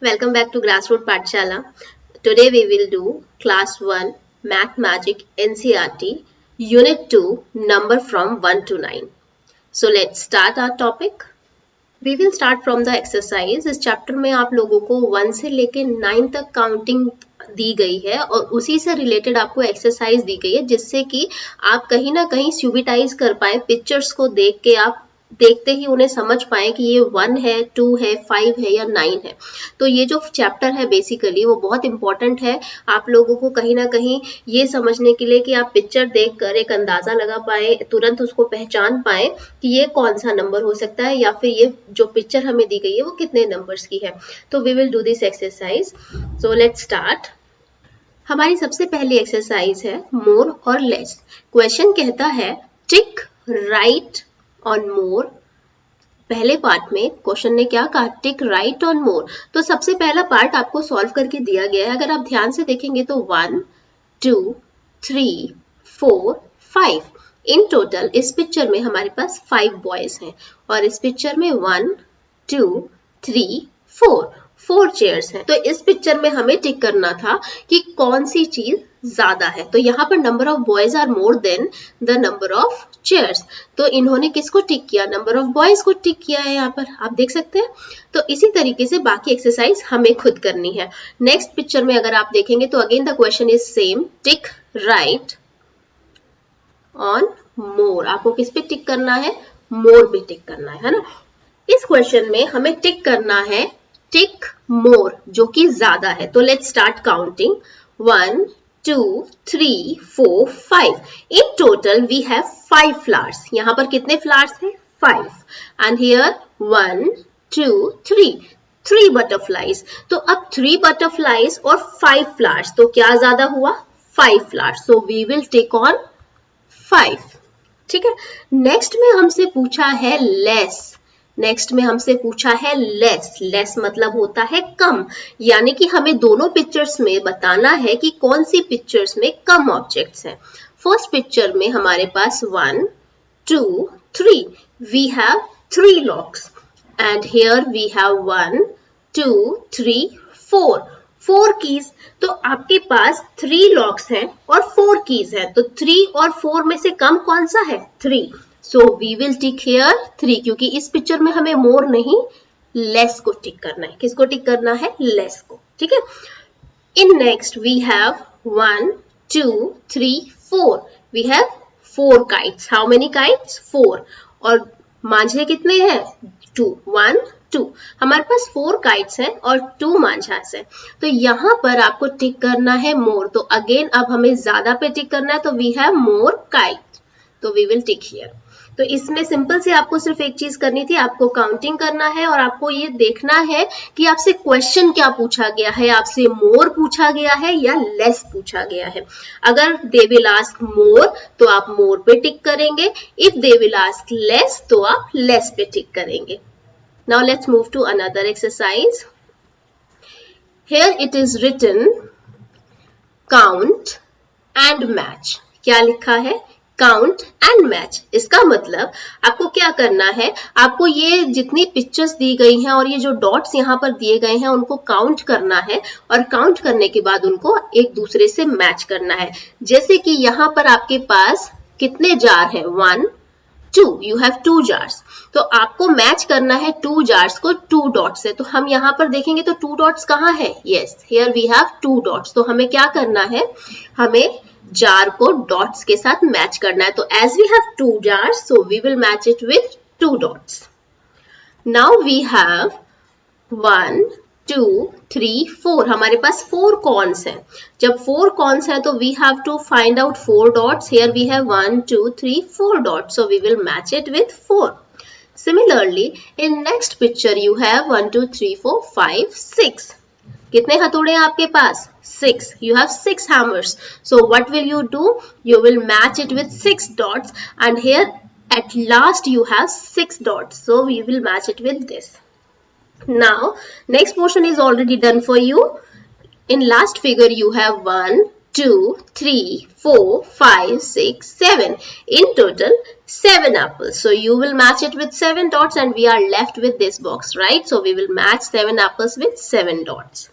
Welcome back to Grassroot Pathshala. Today we will do Class 1 Math Magic NCERT Unit 2 number from 1 to 9. So let's start our topic. We will start from the exercise. इस chapter में आप लोगों को 1 से लेके 9 तक counting दी गई है और उसी से रिलेटेड आपको एक्सरसाइज दी गई है जिससे कि आप कहीं ना कहीं स्यूबिटाइज कर पाए, पिक्चर्स को देख के आप देखते ही उन्हें समझ पाए कि ये 1 है, 2 है, 5 है या 9 है। तो ये जो चैप्टर है बेसिकली वो बहुत इंपॉर्टेंट है आप लोगों को कहीं ना कहीं ये समझने के लिए कि आप पिक्चर देखकर एक अंदाजा लगा पाए, तुरंत उसको पहचान पाए कि ये कौन सा नंबर हो सकता है या फिर ये जो पिक्चर हमें दी गई है वो कितने नंबर्स की है। तो we will do this exercise. So let's start. हमारी सबसे पहली एक्सरसाइज है मोर और लेस। क्वेश्चन कहता है टिक राइट ऑन मोर। पहले पार्ट में क्वेश्चन ने क्या कहा, टिक राइट ऑन मोर। तो सबसे पहला पार्ट आपको सॉल्व करके दिया गया है। अगर आप ध्यान से देखेंगे तो 1 2 3 4 5 इन टोटल इस पिक्चर में हमारे पास 5 बॉयज हैं और इस पिक्चर में 1 2 3 4 चेयर्स हैं। तो इस पिक्चर में हमें टिक करना था कि कौन सी चीज ज्यादा है। तो यहाँ पर number of boys are more than the number of chairs. तो इन्होंने किसको टिक किया, नंबर ऑफ बॉयज को टिक किया है, यहाँ पर आप देख सकते हैं। तो इसी तरीके से बाकी एक्सरसाइज हमें खुद करनी है। नेक्स्ट पिक्चर में अगर आप देखेंगे तो again the question is same, tick right on more. आपको किस पे टिक करना है, मोर पे टिक करना है ना। इस क्वेश्चन में हमें टिक करना है टिक मोर जो कि ज्यादा है। तो let's start counting 1 2 3 4 5 in total we have 5 flowers. यहाँ पर कितने फ्लावर्स हैं, 5 एंड हियर 1 2 3 बटरफ्लाईज। तो अब 3 बटरफ्लाईज और 5 फ्लावर्स, तो क्या ज्यादा हुआ, 5 flowers. So we will tick on 5। ठीक है। नेक्स्ट में हमसे पूछा है लेस। नेक्स्ट में हमसे पूछा है लेस। लेस मतलब होता है कम, यानी कि हमें दोनों पिक्चर्स में बताना है कि कौन सी पिक्चर्स में कम ऑब्जेक्ट्स हैं। फर्स्ट पिक्चर में हमारे पास 1 2 3 we have 3 locks and here we have 1 2 3 4 keys. तो आपके पास 3 लॉक्स हैं और 4 कीज हैं। तो 3 और 4 में से कम कौन सा है, 3। So we will tick here 3 क्योंकि इस पिक्चर में हमें मोर नहीं लेस को टिक करना है। किसको टिक करना है, लेस को। ठीक है। In next we have 1 2 3 4 we have 4 kites. How many kites, 4। और मांझे कितने हैं, 2 1 2। हमारे पास 4 काइट्स हैं और 2 मांझास हैं। तो यहाँ पर आपको टिक करना है मोर। तो अगेन अब हमें ज्यादा पे टिक करना है, तो वी हैव मोर काइट, तो वी विल टिक हियर। तो इसमें सिंपल से आपको सिर्फ एक चीज करनी थी, आपको काउंटिंग करना है और आपको ये देखना है कि आपसे क्वेश्चन क्या पूछा गया है, आपसे मोर पूछा गया है या लेस पूछा गया है। अगर दे विल आस्क मोर तो आप मोर पे टिक करेंगे, if they will ask less तो आप लेस पे टिक करेंगे। Now let's move to another exercise. Here it is written count and match. क्या लिखा है, काउंट एंड मैच। इसका मतलब आपको क्या करना है, आपको ये जितनी पिक्चर्स दी गई हैं और ये जो डॉट्स यहाँ पर दिए गए हैं उनको काउंट करना है और काउंट करने के बाद उनको एक दूसरे से मैच करना है। जैसे कि यहाँ पर आपके पास कितने जार हैं, 1 2, यू हैव 2 जार्स। तो आपको मैच करना है 2 जार्स को 2 डॉट्स से। तो हम यहाँ पर देखेंगे तो 2 डॉट्स कहाँ है, yes here we have 2 dots. तो हमें क्या करना है, हमें जार को डॉट्स के साथ मैच करना है। तो as we have 2 jars so we will match it with 2 dots. Now we have 1 2 3 4, हमारे पास 4 कॉर्न्स हैं। जब 4 कॉर्न्स हैं तो we have to find out 4 dots. Here we have 1 2 3 4 dots, so we will match it with 4। Similarly, in next picture you have 1 2 3 4 5 6. कितने हथौड़े हैं आपके पास, 6. You have 6 hammers. So what will you do? You will match it with 6 dots and here at last you have 6 dots. So we will match it with this. Now next portion is already done for you. In last figure you have 1 2, 3, 4, 5, 6, 7. In total, 7 apples. So you will match it with 7 dots and we are left with this box, right? So we will match 7 apples with 7 dots.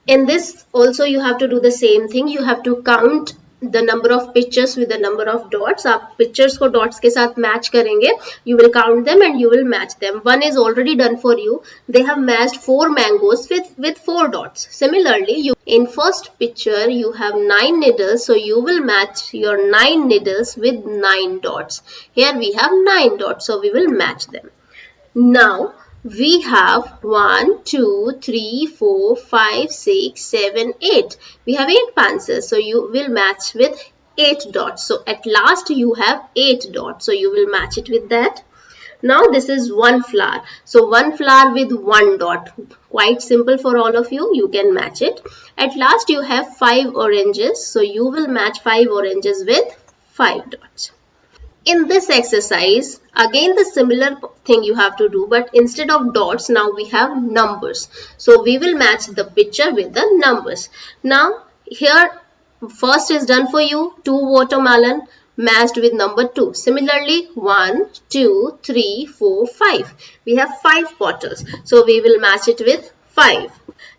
In this also you have to do the same thing. You have to count the number of pictures with the number of dots. आप pictures को dots के साथ match करेंगे. You will count them and you will match them. One is already done for you. They have matched 4 mangoes with 4 dots. Similarly, in first picture you have 9 needles, so you will match your 9 needles with 9 dots. Here we have 9 dots, so we will match them. Now we have 1, 2, 3, 4, 5, 6, 7, 8. We have 8 pencils, so you will match with 8 dots. So at last you have 8 dots, so you will match it with that. Now this is one flower. So one flower with 1 dot. Quite simple for all of you. You can match it. At last you have 5 oranges, so you will match 5 oranges with 5 dots. In this exercise, again the similar thing you have to do, but instead of dots, now we have numbers. So we will match the picture with the numbers. Now here first is done for you, 2 watermelon matched with number 2. Similarly, 1, 2, 3, 4, 5. We have 5 bottles. So we will match it with 5.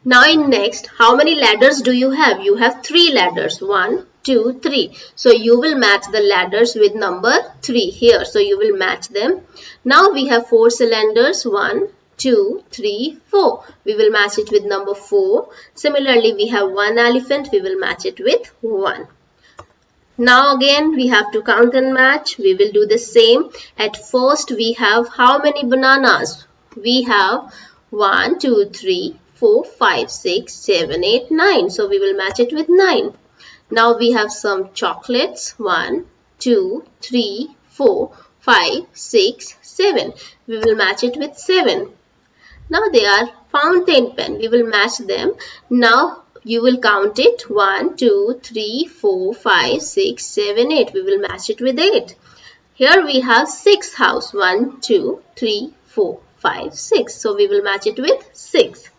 Now in next, how many ladders do you have? You have 3 ladders. 1, 2, 3. So you will match the ladders with number 3 here. So you will match them. Now we have 4 cylinders. 1, 2, 3, 4. We will match it with number 4. Similarly, we have 1 elephant. We will match it with 1. Now again we have to count and match. We will do the same. At first we have how many bananas? We have 1, 2, 3, 4, 5, 6, 7, 8, 9. So we will match it with 9. Now we have some chocolates. 1, 2, 3, 4, 5, 6, 7. We will match it with 7. Now they are fountain pen. We will match them. Now you will count it. 1, 2, 3, 4, 5, 6, 7, 8. We will match it with 8. Here we have 6 house. 1, 2, 3, 4, 5, 6. So we will match it with 6.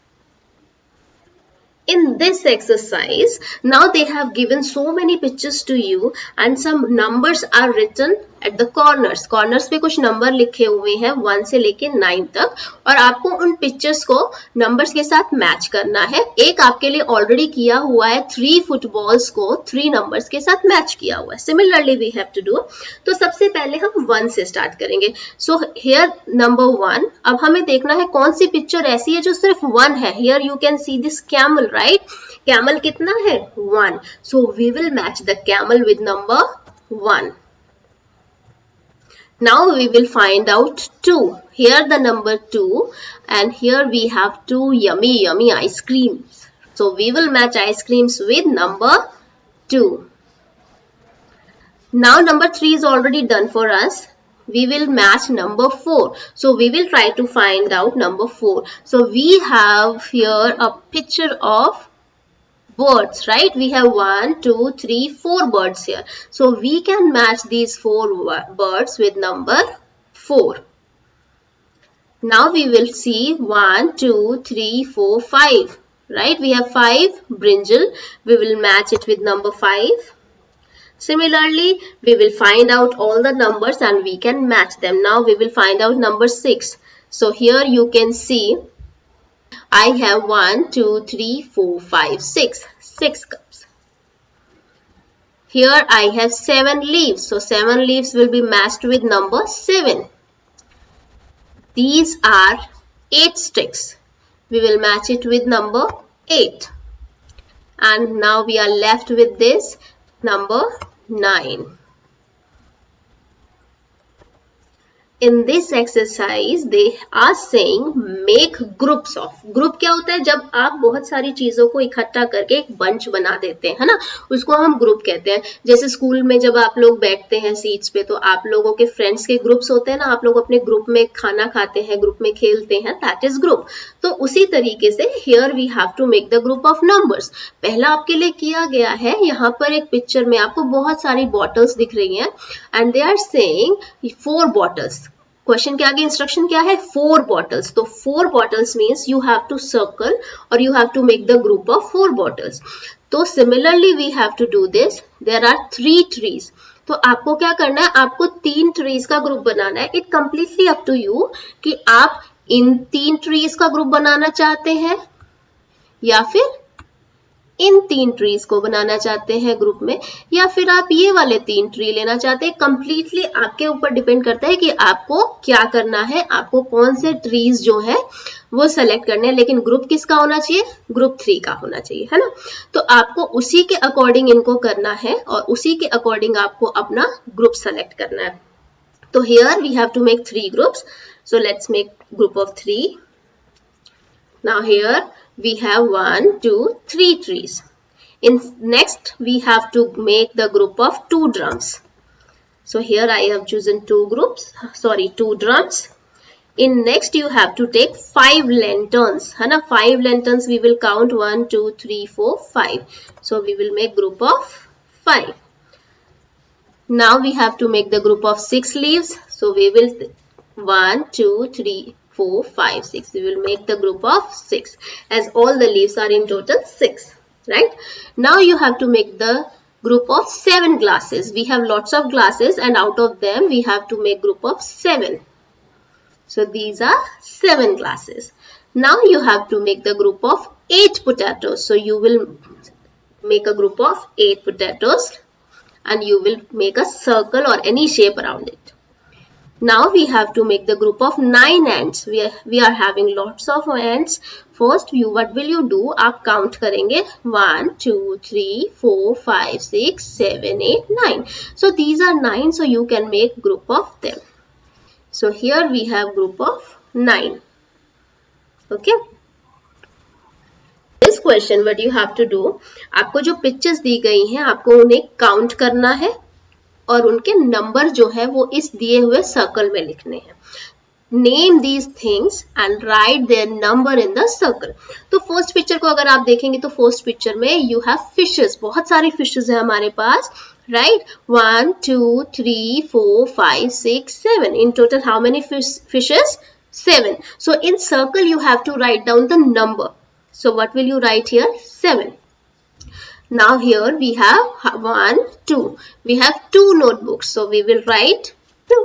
In this exercise, now they have given so many pictures to you and some numbers are written at the corners. Corners पे कुछ number लिखे हुए हैं 1 से लेके 9 तक और आपको उन पिक्चर्स को नंबर्स के साथ मैच करना है. एक आपके लिए ऑलरेडी किया हुआ है 3 फुटबॉल्स को 3 नंबर्स के साथ मैच किया हुआ है. Similarly we have to do. तो सबसे पहले हम 1 से स्टार्ट करेंगे. So here number 1. अब हमें देखना है कौन सी पिक्चर ऐसी है जो सिर्फ 1 है. Here you can see this camel, right? Camel कितना है? 1. So we will match the camel with number 1. Now we will find out 2. Here the number 2 and here we have 2 yummy ice creams. So we will match ice creams with number 2. Now number 3 is already done for us. We will match number 4. So we will try to find out number 4. So we have here a picture of birds, right? We have 1, 2, 3, 4 birds here. So we can match these 4 birds with number 4. Now we will see 1, 2, 3, 4, 5, right? We have 5 brinjal. We will match it with number 5. Similarly, we will find out all the numbers and we can match them. Now we will find out number 6. So here you can see I have 1, 2, 3, 4, 5, 6. 6 cups. Here I have 7 leaves. So 7 leaves will be matched with number 7. These are 8 sticks. We will match it with number 8. And now we are left with this number 9. In this exercise, they are saying make groups of. Group क्या होता है? जब आप बहुत सारी चीजों को इकट्ठा करके एक बंच बना देते हैं, है ना, उसको हम ग्रुप कहते हैं. जैसे स्कूल में जब आप लोग बैठते हैं सीट्स पे तो आप लोगों के फ्रेंड्स के ग्रुप्स होते हैं ना, आप लोग अपने ग्रुप में खाना खाते हैं, ग्रुप में खेलते हैं, दैट इज ग्रुप. तो उसी तरीके से here we have to make the group of numbers. पहला आपके लिए किया गया है, यहाँ पर एक पिक्चर में आपको बहुत सारी बॉटल्स दिख रही हैं and they are saying 4 bottles. Question के आगे इंस्ट्रक्शन क्या है, 4 बॉटल्स, तो 4 bottles means you have to circle और you have to make the group of 4 bottles. तो similarly we have to do this. There are 3 trees. तो आपको क्या करना है, आपको 3 ट्रीज का ग्रुप बनाना है. It completely up to you कि आप इन 3 ट्रीज का ग्रुप बनाना चाहते हैं या फिर इन 3 ट्रीज को बनाना चाहते हैं ग्रुप में, या फिर आप ये वाले 3 ट्री लेना चाहते हैं. कंप्लीटली आपके ऊपर डिपेंड करता है कि आपको क्या करना है, आपको कौन से ट्रीज जो है वो सेलेक्ट करने हैं. लेकिन ग्रुप किसका होना चाहिए, ग्रुप 3 का होना चाहिए, है ना. तो आपको उसी के अकॉर्डिंग इनको करना है और उसी के अकॉर्डिंग आपको अपना ग्रुप सेलेक्ट करना है. तो here we have to make 3 groups. So let's make group of 3. Now here we have 1, 2, 3 trees. In next we have to make the group of 2 drums. So here I have chosen 2 drums. In next you have to take 5 lanterns. है ना, 5 lanterns we will count 1, 2, 3, 4, 5. So we will make group of 5. Now we have to make the group of 6 leaves. So we will 1, 2, 3, 4, 5, 6. We will make the group of 6 as all the leaves are in total 6, right? Now you have to make the group of 7 glasses. We have lots of glasses and out of them we have to make group of 7. So these are 7 glasses. Now you have to make the group of 8 potatoes. So you will make a group of 8 potatoes and you will make a circle or any shape around it. Now we have to make the group of 9 ants. We are having lots of ants. First what will you do? आप count करेंगे 1, 2, 3, 4, 5, 6, 7, 8, 9. So these are 9. So you can make group of them. So here we have group of 9. Okay. This question what you have to do? आपको जो pictures दी गई हैं आपको उन्हें count करना है और उनके नंबर जो है वो इस दिए हुए सर्कल में लिखने हैं. Name these things and write their number in the circle. तो फर्स्ट पिक्चर को अगर आप देखेंगे तो फर्स्ट पिक्चर में यू हैव फिशेस. बहुत सारी फिशेस है हमारे पास, right. 1, 2, 3, 4, 5, 6, 7. In total how many fishes? 7. So in circle you have to write down the number. So what will you write here? 7. Now here we have 1, 2. We have 2 notebooks. So we will write 2.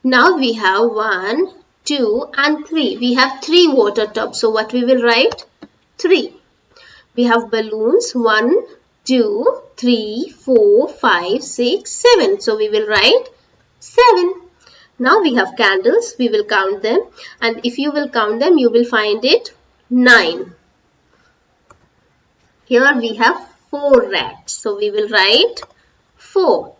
Now we have 1, 2 and 3. We have 3 water tubs. So what we will write? 3. We have balloons 1, 2, 3, 4, 5, 6, 7. So we will write 7. Now we have candles. We will count them. And if you will count them, you will find it 9. Here we have 4 rats. So we will write 4.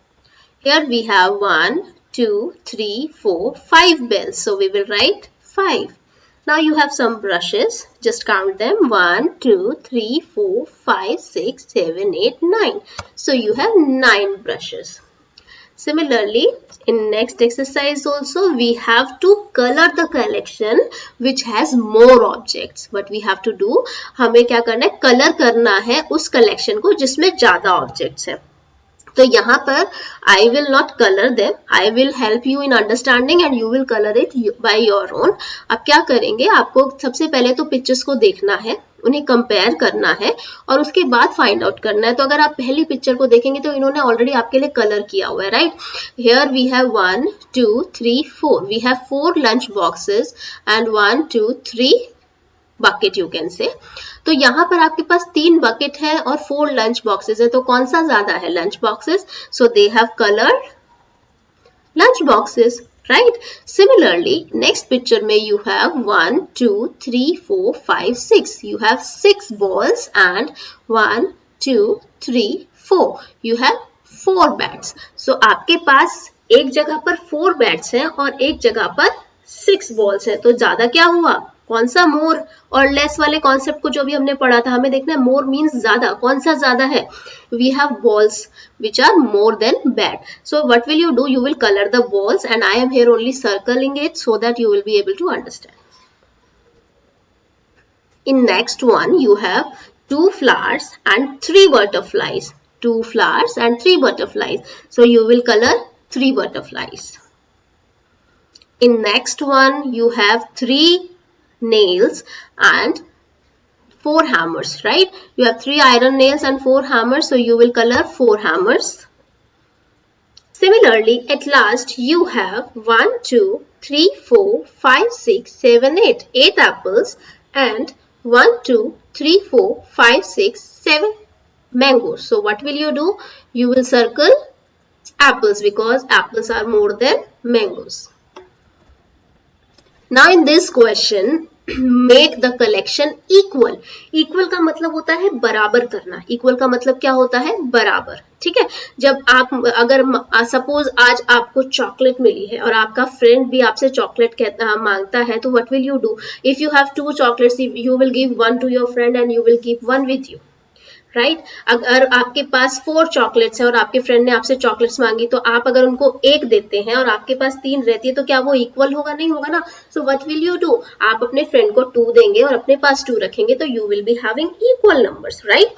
Here we have 1, 2, 3, 4, 5 bells. So we will write 5. Now you have some brushes. Just count them. 1, 2, 3, 4, 5, 6, 7, 8, 9. So you have 9 brushes. Similarly, in next exercise also we have to color the collection which has more objects. What we have to do? हमें क्या करना है? Color करना है उस collection को जिसमें ज़्यादा objects हैं. तो यहाँ पर I will not color them. I will help you in understanding and you will color it by your own. अब क्या करेंगे? आपको सबसे पहले तो पिक्चर्स को देखना है, उन्हें कंपेयर करना है और उसके बाद फाइंड आउट करना है. तो अगर आप पहली पिक्चर को देखेंगे तो इन्होंने ऑलरेडी आपके लिए कलर किया हुआ है, right. Here we have 1, 2, 3, 4. We have 4 lunch boxes and 1, 2, 3 bucket you can say. तो यहाँ पर आपके पास 3 बकेट है और 4 लंच बॉक्सेस है. तो कौन सा ज्यादा है? Lunch boxes. So they have coloured lunch boxes, right? Similarly, next picture में you have 1, 2, 3, 4, 5, 6. You have 6 balls and 1, 2, 3, 4. You have 4 bats. So आपके पास एक जगह पर 4 bats हैं और एक जगह पर 6 balls हैं. तो ज्यादा क्या हुआ? कौन सा मोर और लेस वाले कॉन्सेप्ट को जो भी हमने पढ़ा था हमें देखना है. मोर मीन्स ज्यादा. कौन सा ज्यादा है? We have balls which are more than bat. So what will you do? You will color the balls and I am here only circling it so that you will be able to understand. In next one you have 2 flowers and 3 butterflies. 2 flowers and 3 butterflies. So you will color 3 butterflies. In next one, you have 3 nails and 4 hammers, right? You have 3 iron nails and 4 hammers, so you will color 4 hammers. Similarly, at last you have 1, 2, 3, 4, 5, 6, 7, 8. 8 apples and 1, 2, 3, 4, 5, 6, 7 mangoes. So what will you do? You will circle apples because apples are more than mangoes. Now in this question, make the collection equal. Equal का मतलब होता है बराबर करना. Equal का मतलब क्या होता है? बराबर. ठीक है. जब आप अगर सपोज आज आपको चॉकलेट मिली है और आपका फ्रेंड भी आपसे चॉकलेट मांगता है, तो what will you do? If you have 2 chocolates, you will give one to your friend and you will keep one with you. Right अगर आपके पास 4 चॉकलेट्स है और आपके फ्रेंड ने आपसे चॉकलेट्स मांगी, तो आप अगर उनको एक देते हैं और आपके पास 3 रहती है, तो क्या वो इक्वल होगा? नहीं होगा ना. सो व्हाट विल यू डू? आप अपने फ्रेंड को 2 देंगे और अपने पास 2 रखेंगे, तो you will be having equal numbers, right?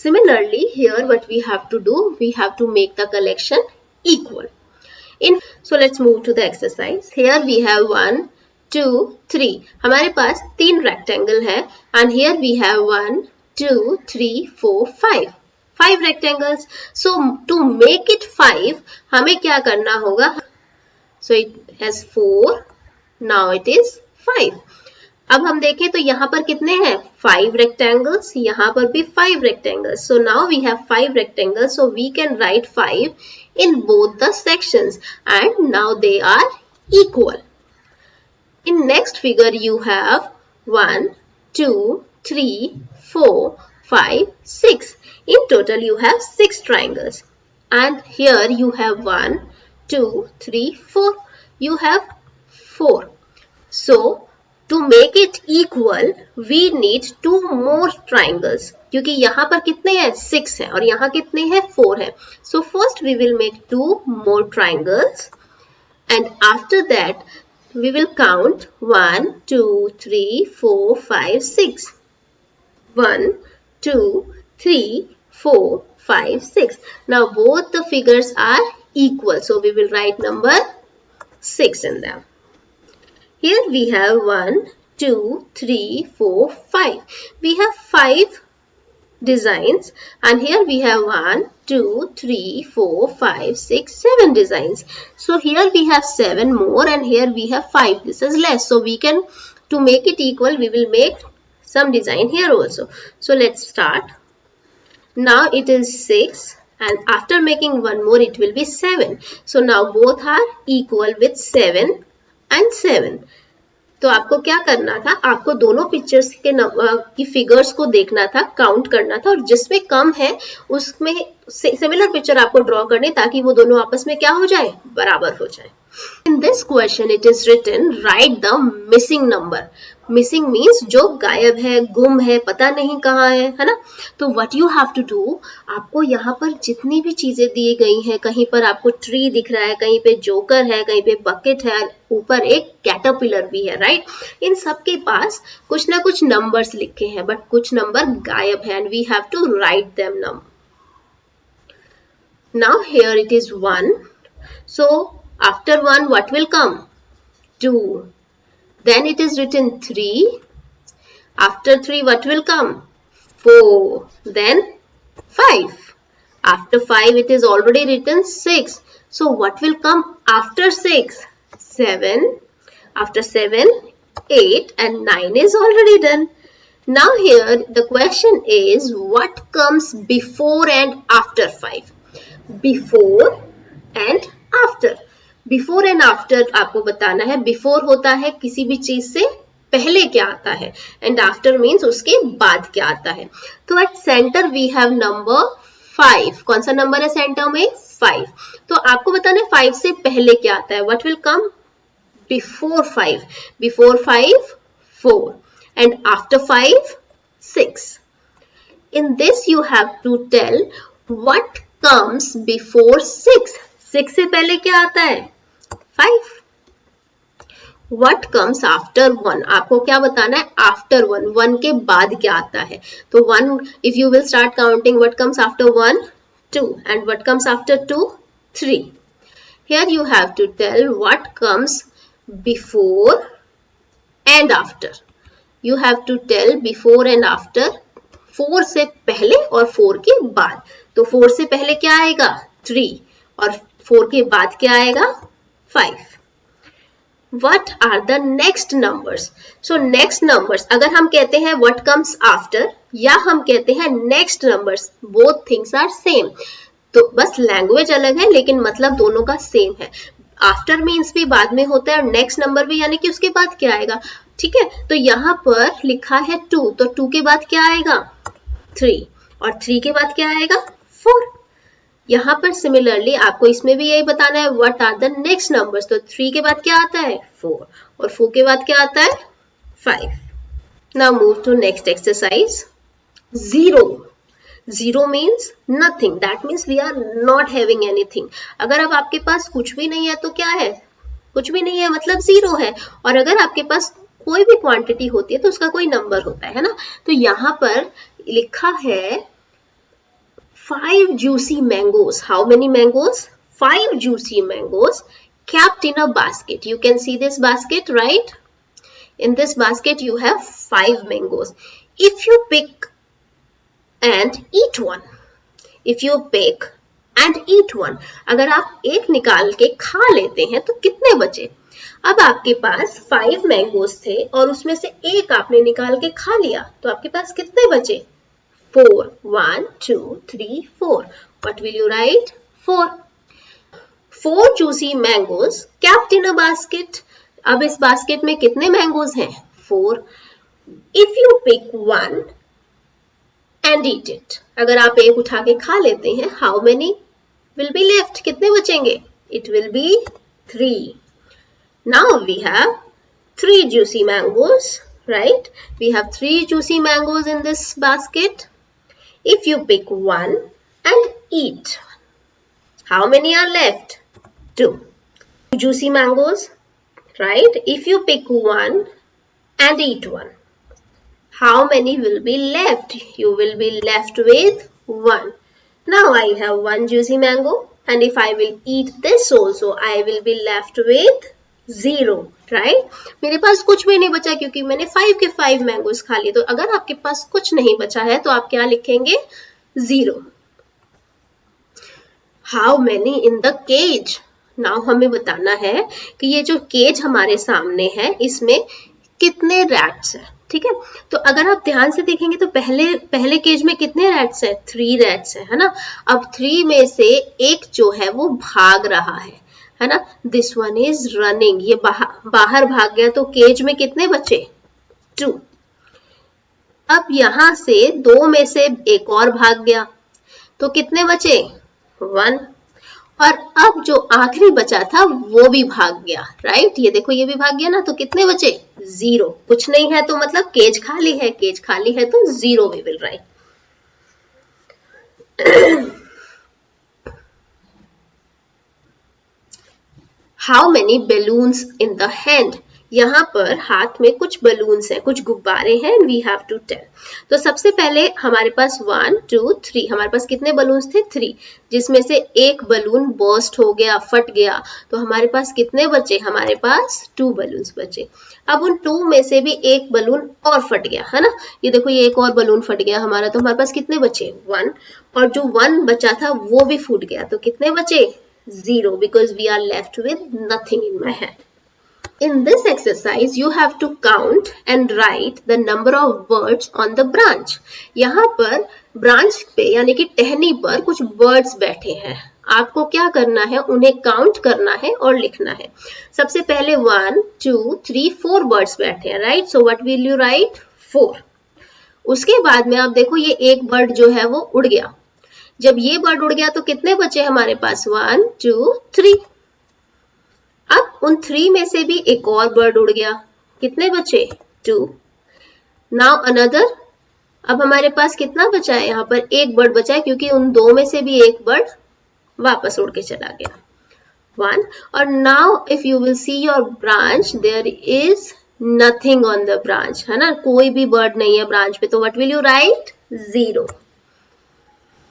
Similarly here what we have to do, we have to make the collection equal. So let's move to the exercise. Here we have 1, 2, 3. हमारे पास 3 rectangle है and here we have 1, 2, 3, 4, 5. 5 rectangles. So to make it 5, हमें क्या करना होगा? So it has 4. Now it is 5. अब हम देखें तो यहाँ पर कितने हैं? 5 rectangles. यहाँ पर भी 5 rectangles. So now we have 5 rectangles. So we can write 5 in both the sections. And now they are equal. In next figure you have 1, 2, 3, 4, 5, 6. In total you have 6 triangles. And here you have 1, 2, 3, 4. You have 4. So to make it equal, we need 2 more triangles. क्योंकि यहाँ पर कितने हैं? 6 हैं और यहाँ कितने हैं? 4 हैं. So first we will make 2 more triangles. And after that we will count 1, 2, 3, 4, 5, 6. 1, 2, 3, 4, 5, 6. Now both the figures are equal. So we will write number 6 in them. Here we have 1, 2, 3, 4, 5. We have 5 designs and here we have 1, 2, 3, 4, 5, 6, 7 designs. So here we have 7 more and here we have 5. This is less. So we can, to make it equal, we will make some design here also. So let's start. Now it is 6 and after making one more it will be 7. So now both are equal with 7 and 7. तो आपको क्या करना था? आपको दोनों pictures के की figures को देखना था, काउंट करना था और जिसमें कम है उसमें सिमिलर पिक्चर आपको ड्रॉ करने, ताकि वो दोनों आपस में क्या हो जाए? बराबर हो जाए. In this question it is written, write the missing number. Missing means जो गायब है, गुम है, पता नहीं कहाँ है ना? तो what you have to do, आपको यहाँ पर जितनी भी चीजें दी गई हैं, कहीं पर आपको ट्री दिख रहा है, कहीं पे जोकर है, कहीं पे बकेट है, ऊपर एक कैटरपिलर भी है, राइट? इन सब के पास कुछ ना कुछ नंबर्स लिखे हैं, बट कुछ नंबर गायब है and we have to write them now. Now here it is 1. So after 1 what will come? 2. Then it is written 3. After 3 what will come? 4. Then 5. After 5 it is already written 6. So what will come after 6? 7. After 7, 8 and 9 is already done. Now here the question is, what comes before and after 5? Before and after. Before and after आपको बताना है. Before होता है किसी भी चीज से पहले क्या आता है एंड आफ्टर मीन्स उसके बाद क्या आता है. तो at centre we have number 5. कौन सा नंबर है सेंटर में? 5. तो आपको बताना है 5 से पहले क्या आता है. What will come before 5? Before 5 4 and after 5 6. In this you have to tell what comes before 6. 6 से पहले क्या आता है? 5. What comes after 1? आपको क्या बताना है? After 1. 1 के बाद क्या आता है? तो 1, if you will start counting, what comes after 1? 2. And what comes after 2? 3. Here you have to tell what comes before and after. You have to tell before and after. 4 से पहले और 4 के बाद. तो 4 से पहले क्या आएगा? 3 और 4 के बाद क्या आएगा? 5. What are the next numbers? So next numbers, अगर हम कहते हैं what comes after या हम कहते हैं next numbers, both things are same. तो बस लैंग्वेज अलग है लेकिन मतलब दोनों का सेम है. आफ्टर मीन्स भी बाद में होता है और नेक्स्ट नंबर भी, यानी कि उसके बाद क्या आएगा. ठीक है, तो यहाँ पर लिखा है 2, तो 2 के बाद क्या आएगा? 3 और 3 के बाद क्या आएगा? 4. यहाँ पर सिमिलरली आपको इसमें भी यही बताना है what are the next numbers. तो 3 के बाद क्या आता है? 4 और 4 के बाद क्या आता है? 5. Now move to next exercise. 0. 0 means nothing. That means we are not having anything. अगर अब आपके पास कुछ भी नहीं है तो क्या है? कुछ भी नहीं है मतलब 0 है. और अगर आपके पास कोई भी क्वांटिटी होती है तो उसका कोई नंबर होता है ना. तो यहाँ पर लिखा है 5 juicy mangoes. How many mangoes? 5 juicy mangoes kept in a basket. You can see this basket, right? In this basket you have 5 mangoes. If you pick and eat one. If you pick and eat one. अगर आप एक निकाल के खा लेते हैं तो कितने बचे? अब आपके पास 5 मैंगोज थे और उसमें से एक आपने निकाल के खा लिया तो आपके पास कितने बचे? 4. 1, 2, 3, 4. What will you write? 4. 4 juicy mangoes kept in a basket. अब इस बास्केट में कितने मैंगोज हैं? 4. If you pick one and eat it. अगर आप एक उठा के खा लेते हैं, how many will be left? कितने बचेंगे? It will be 3. Now we have 3 juicy mangoes, right? We have 3 juicy mangoes in this basket. If you pick one and eat, how many are left? 2. Juicy mangoes, right? If you pick one and eat one, how many will be left? You will be left with 1. Now I have 1 juicy mango and if I will eat this also, I will be left with 0, right? मेरे पास कुछ भी नहीं बचा क्योंकि मैंने 5 के 5 mangoes खा लिए. तो अगर आपके पास कुछ नहीं बचा है तो आप क्या लिखेंगे? 0. How many in the cage? Now हमें बताना है कि ये जो केज हमारे सामने है इसमें कितने रैट्स हैं. ठीक है, तो अगर आप ध्यान से देखेंगे तो पहले केज में कितने रैट्स हैं? 3 रैट्स हैं, है ना. अब 3 में से एक जो है वो भाग रहा है ना. This one is running. ये बाहर भाग गया तो केज में कितने बचे? 2. अब यहां से 2 में से एक और भाग गया तो कितने बचे? 1. और अब जो आखिरी बचा था वो भी भाग गया, राइट? ये देखो ये भी भाग गया ना, तो कितने बचे? 0. कुछ नहीं है तो मतलब केज खाली है. केज खाली है तो 0 we will write. How many balloons in the hand? यहाँ पर हाथ में कुछ बलून्स हैं, कुछ गुब्बारे हैं. We have to tell. तो सबसे पहले हमारे पास 1, 2, 3. हमारे पास कितने बलून्स थे? 3. जिसमें से एक बलून बर्स्ट हो गया, फट गया. तो हमारे पास कितने बचे? हमारे पास 2 बलून्स बचे. अब उन 2 में से भी एक बलून और फट गया, है ना. ये देखो ये एक और बलून फट गया हमारा. तो हमारे पास कितने बचे? 1. और जो 1 बचा था वो भी फूट गया. तो कितने बचे? 0, because we are left with nothing in my hand. In this exercise, you have to count and write the number of birds on the branch. यहाँ पर branch पे यानी कि टहनी पर कुछ birds बैठे हैं. आपको क्या करना है? उन्हें काउंट करना है और लिखना है. सबसे पहले 1, 2, 3, 4 birds बैठे हैं, right? So what will you write? 4. उसके बाद में आप देखो ये एक बर्ड जो है वो उड़ गया. जब ये बर्ड उड़ गया तो कितने बचे हमारे पास? 1, 2, 3. अब उन 3 में से भी एक और बर्ड उड़ गया. कितने बचे? 2. Now another. अब हमारे पास कितना बचा है? यहाँ पर एक बर्ड बचा है क्योंकि उन 2 में से भी एक बर्ड वापस उड़ के चला गया. 1. और now if you will see your branch, there is nothing on the branch, है ना. कोई भी बर्ड नहीं है ब्रांच पे. तो what will you right? 0.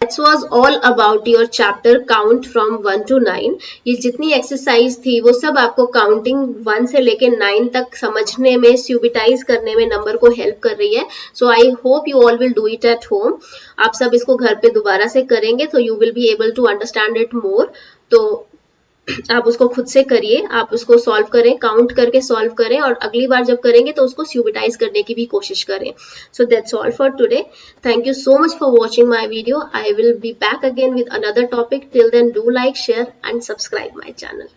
That was all about your chapter count from 1 to 9. ये जितनी एक्सरसाइज थी वो सब आपको काउंटिंग 1 से लेके 9 तक समझने में, स्यूबिटाइज करने में नंबर को हेल्प कर रही है. So I hope you all will do it at home. आप सब इसको घर पे दोबारा से करेंगे तो you will be able to understand it more. तो आप उसको खुद से करिए, आप उसको सॉल्व करें, काउंट करके सॉल्व करें, और अगली बार जब करेंगे तो उसको स्यूबिटाइज करने की भी कोशिश करें. So that's all for today. Thank you so much for watching my video. I will be back again with another topic. Till then, do like, share and subscribe my channel.